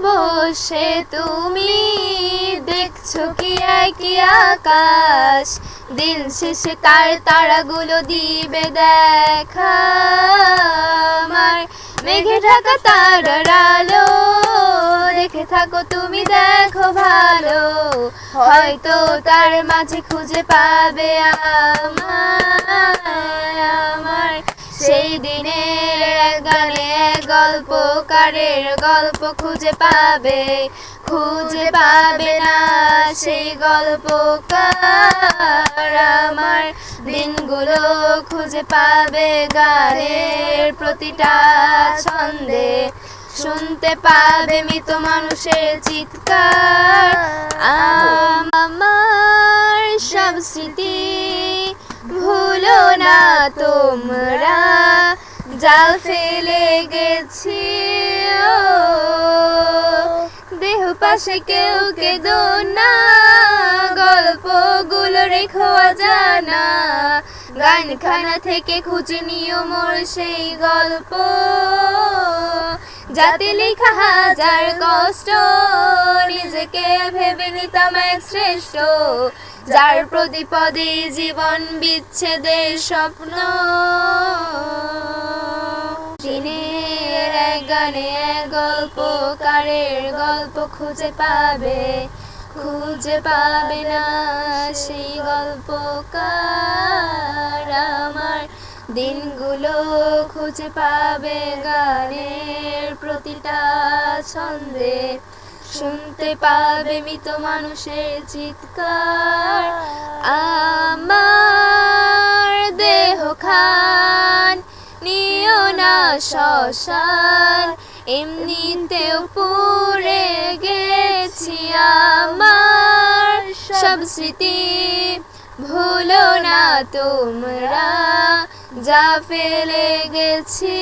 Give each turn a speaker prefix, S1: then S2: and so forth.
S1: বসে তুমি দেখছো কি একই আকাশ, দিন শেষে তার তারাগুলো দিবে দেখা আমার। মেঘে ঢাকা তারার আলো দেখে থাকো তুমি, দেখো ভালো, হয়তো তার মাঝে খুঁজে পাবে আমার। সেই দিনের এক গানে গল্পকারের গল্প খুঁজে পাবে না সেই গল্পকার আমার। দিনগুলো খুঁজে পাবে গানের প্রতিটা ছন্দে, শুনতে পাবে মৃত মানুষের চিৎকার। আমার সব স্মৃতি ভুলো না তোমরা, জাল ফেলে গেছি দেহ পাশে কেউ কেঁদো না, গল্পগুলো রেখো অজানা, গানখানা থেকে খুঁজে নিও মোর সেই গল্প, যাতে লেখা হাজার কষ্ট, নিজেকে ভেবে নিতাম এক শ্রেষ্ঠ, যার প্রতিপদে জীবন বিচ্ছেদের স্বপ্ন। দিনের এক গানে এক গল্পকারের গল্প খুঁজে পাবে না সেই গল্পকার আমার। দিনগুলো খুঁজে পাবে গানের প্রতিটা ছন্দে, শুনতে পাবে মৃত মানুষের চিৎকার। আমার দেহ খান নিও না শ্মশান, এমনিতেও পুড়ে গেছি আমার সব স্মৃতি ভুলো না তোমরা, যা ফেলে গেছি